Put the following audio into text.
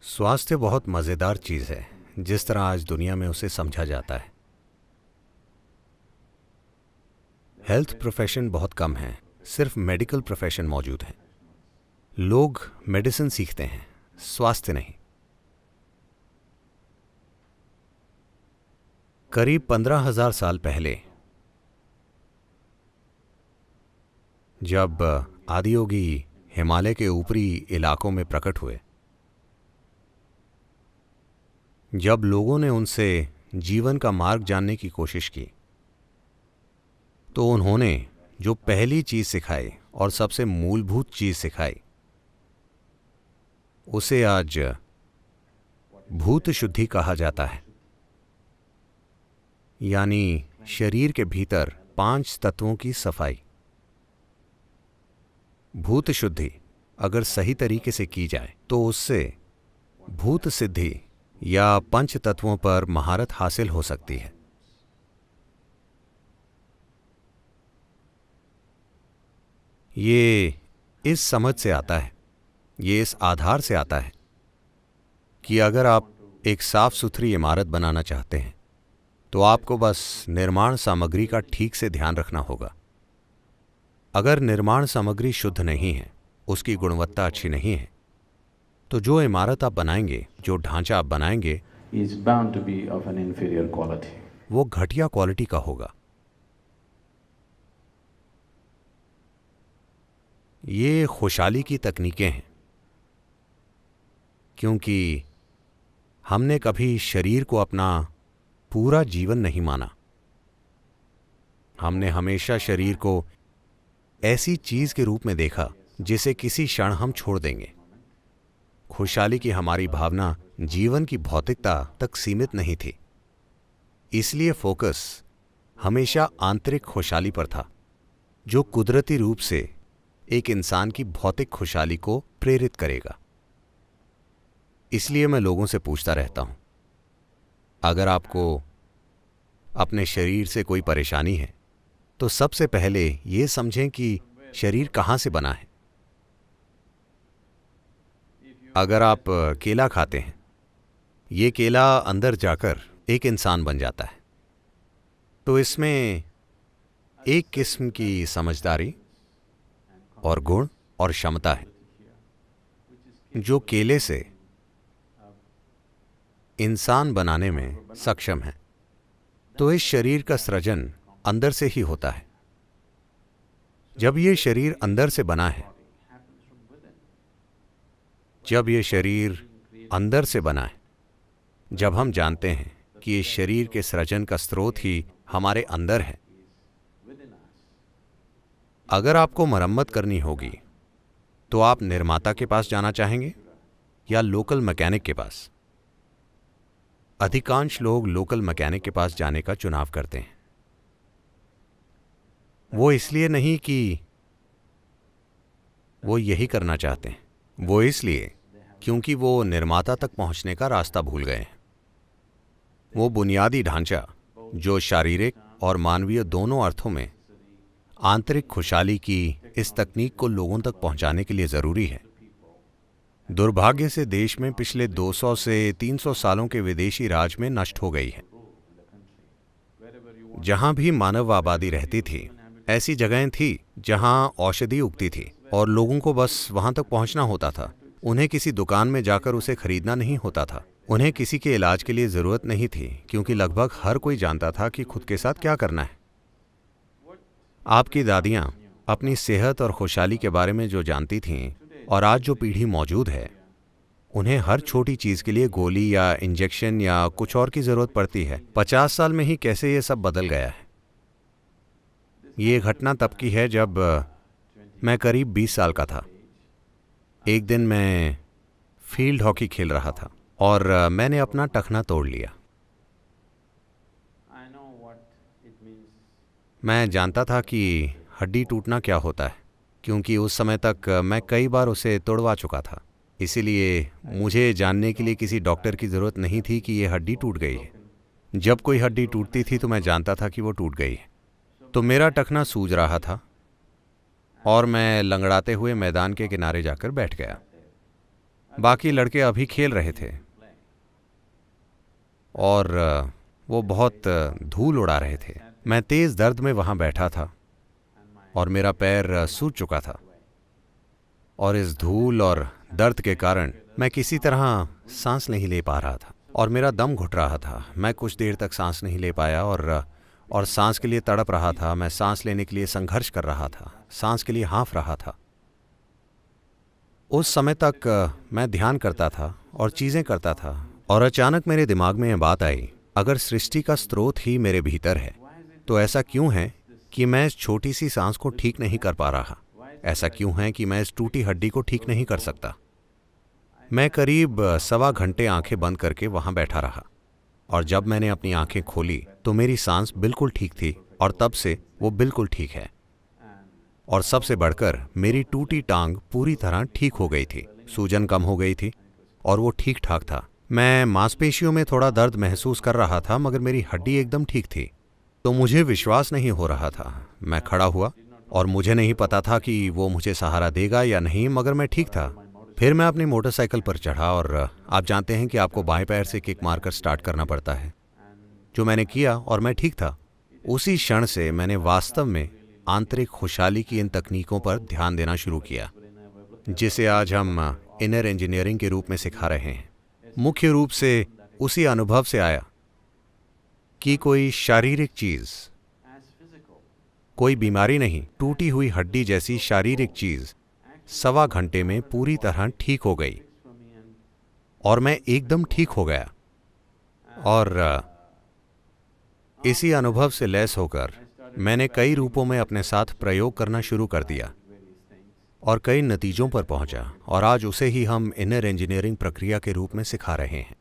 स्वास्थ्य बहुत मज़ेदार चीज़ है, जिस तरह आज दुनिया में उसे समझा जाता है। हेल्थ प्रोफेशन बहुत कम हैं, सिर्फ मेडिकल प्रोफेशन मौजूद हैं। लोग मेडिसिन सीखते हैं, स्वास्थ्य नहीं। करीब 15,000 साल पहले जब आदियोगी हिमालय के ऊपरी इलाकों में प्रकट हुए, जब लोगों ने उनसे जीवन का मार्ग जानने की कोशिश की, तो उन्होंने जो पहली चीज सिखाई और सबसे मूलभूत चीज सिखाई, उसे आज भूत शुद्धि कहा जाता है। यानी शरीर के भीतर 5 तत्वों की सफाई। भूत शुद्धि अगर सही तरीके से की जाए तो उससे भूत सिद्धि या पंच तत्वों पर महारत हासिल हो सकती है। ये इस समझ से आता है, ये इस आधार से आता है कि अगर आप एक साफ सुथरी इमारत बनाना चाहते हैं तो आपको बस निर्माण सामग्री का ठीक से ध्यान रखना होगा। अगर निर्माण सामग्री शुद्ध नहीं है, उसकी गुणवत्ता अच्छी नहीं है, तो जो इमारत आप बनाएंगे, जो ढांचा आप बनाएंगे, is bound to be of an inferior quality. वो घटिया क्वालिटी का होगा। ये खुशहाली की तकनीकें हैं, क्योंकि हमने कभी शरीर को अपना पूरा जीवन नहीं माना। हमने हमेशा शरीर को ऐसी चीज के रूप में देखा जिसे किसी क्षण हम छोड़ देंगे। खुशहाली की हमारी भावना जीवन की भौतिकता तक सीमित नहीं थी, इसलिए फोकस हमेशा आंतरिक खुशहाली पर था, जो कुदरती रूप से एक इंसान की भौतिक खुशहाली को प्रेरित करेगा। इसलिए मैं लोगों से पूछता रहता हूं, अगर आपको अपने शरीर से कोई परेशानी है तो सबसे पहले ये समझें कि शरीर कहां से बना है। अगर आप केला खाते हैं, ये केला अंदर जाकर एक इंसान बन जाता है, तो इसमें एक किस्म की समझदारी और गुण और क्षमता है जो केले से इंसान बनाने में सक्षम है। तो इस शरीर का सृजन अंदर से ही होता है। जब ये शरीर अंदर से बना है, जब ये शरीर अंदर से बना है, जब हम जानते हैं कि इस शरीर के सृजन का स्रोत ही हमारे अंदर है, अगर आपको मरम्मत करनी होगी तो आप निर्माता के पास जाना चाहेंगे या लोकल मैकेनिक के पास? अधिकांश लोग लोकल मैकेनिक के पास जाने का चुनाव करते हैं। वो इसलिए नहीं कि वो यही करना चाहते हैं, वो इसलिए क्योंकि वो निर्माता तक पहुंचने का रास्ता भूल गए हैं। वो बुनियादी ढांचा जो शारीरिक और मानवीय दोनों अर्थों में आंतरिक खुशहाली की इस तकनीक को लोगों तक पहुंचाने के लिए जरूरी है। दुर्भाग्य से देश में पिछले 200 से 300 सालों के विदेशी राज में नष्ट हो गई है। जहां भी मानव आबादी रहती थी, ऐसी जगहें थी जहां औषधि उगती थी और लोगों को बस वहां तक पहुंचना होता था। उन्हें किसी दुकान में जाकर उसे खरीदना नहीं होता था। उन्हें किसी के इलाज के लिए जरूरत नहीं थी, क्योंकि लगभग हर कोई जानता था कि खुद के साथ क्या करना है। आपकी दादियां अपनी सेहत और खुशहाली के बारे में जो जानती थीं, और आज जो पीढ़ी मौजूद है, उन्हें हर छोटी चीज के लिए गोली या इंजेक्शन या कुछ और की जरूरत पड़ती है। 50 साल में ही कैसे ये सब बदल गया है। ये घटना तब की है जब मैं करीब 20 साल का था। एक दिन मैं फील्ड हॉकी खेल रहा था और मैंने अपना टखना तोड़ लिया। मैं जानता था कि हड्डी टूटना क्या होता है, क्योंकि उस समय तक मैं कई बार उसे तोड़वा चुका था। इसीलिए मुझे जानने के लिए किसी डॉक्टर की ज़रूरत नहीं थी कि ये हड्डी टूट गई है। जब कोई हड्डी टूटती थी तो मैं जानता था कि वो टूट गई है। तो मेरा टखना सूज रहा था और मैं लंगड़ाते हुए मैदान के किनारे जाकर बैठ गया। बाकी लड़के अभी खेल रहे थे और वो बहुत धूल उड़ा रहे थे। मैं तेज दर्द में वहां बैठा था और मेरा पैर सूज चुका था और इस धूल और दर्द के कारण मैं किसी तरह सांस नहीं ले पा रहा था और मेरा दम घुट रहा था। मैं कुछ देर तक सांस नहीं ले पाया और सांस के लिए तड़प रहा था। मैं सांस लेने के लिए संघर्ष कर रहा था, सांस के लिए हाँफ रहा था। उस समय तक मैं ध्यान करता था और चीजें करता था और अचानक मेरे दिमाग में यह बात आई, अगर सृष्टि का स्रोत ही मेरे भीतर है तो ऐसा क्यों है कि मैं इस छोटी सी सांस को ठीक नहीं कर पा रहा? ऐसा क्यों है कि मैं इस टूटी हड्डी को ठीक नहीं कर सकता? मैं करीब 1.25 घंटे आंखें बंद करके वहां बैठा रहा और जब मैंने अपनी आंखें खोली तो मेरी सांस बिल्कुल ठीक थी और तब से वो बिल्कुल ठीक है। और सबसे बढ़कर मेरी टूटी टांग पूरी तरह ठीक हो गई थी, सूजन कम हो गई थी और वो ठीक ठाक था। मैं मांसपेशियों में थोड़ा दर्द महसूस कर रहा था मगर मेरी हड्डी एकदम ठीक थी। तो मुझे विश्वास नहीं हो रहा था। मैं खड़ा हुआ और मुझे नहीं पता था कि वो मुझे सहारा देगा या नहीं, मगर मैं ठीक था। फिर मैं अपनी मोटरसाइकिल पर चढ़ा और आप जानते हैं कि आपको बाएं पैर से किक मारकर स्टार्ट करना पड़ता है, जो मैंने किया और मैं ठीक था। उसी क्षण से मैंने वास्तव में आंतरिक खुशहाली की इन तकनीकों पर ध्यान देना शुरू किया, जिसे आज हम इनर इंजीनियरिंग के रूप में सिखा रहे हैं। मुख्य रूप से उसी अनुभव से आया कि कोई शारीरिक चीज, कोई बीमारी नहीं, टूटी हुई हड्डी जैसी शारीरिक चीज 1.25 घंटे में पूरी तरह ठीक हो गई और मैं एकदम ठीक हो गया। और इसी अनुभव से लैस होकर मैंने कई रूपों में अपने साथ प्रयोग करना शुरू कर दिया और कई नतीजों पर पहुंचा और आज उसे ही हम इनर इंजीनियरिंग प्रक्रिया के रूप में सिखा रहे हैं।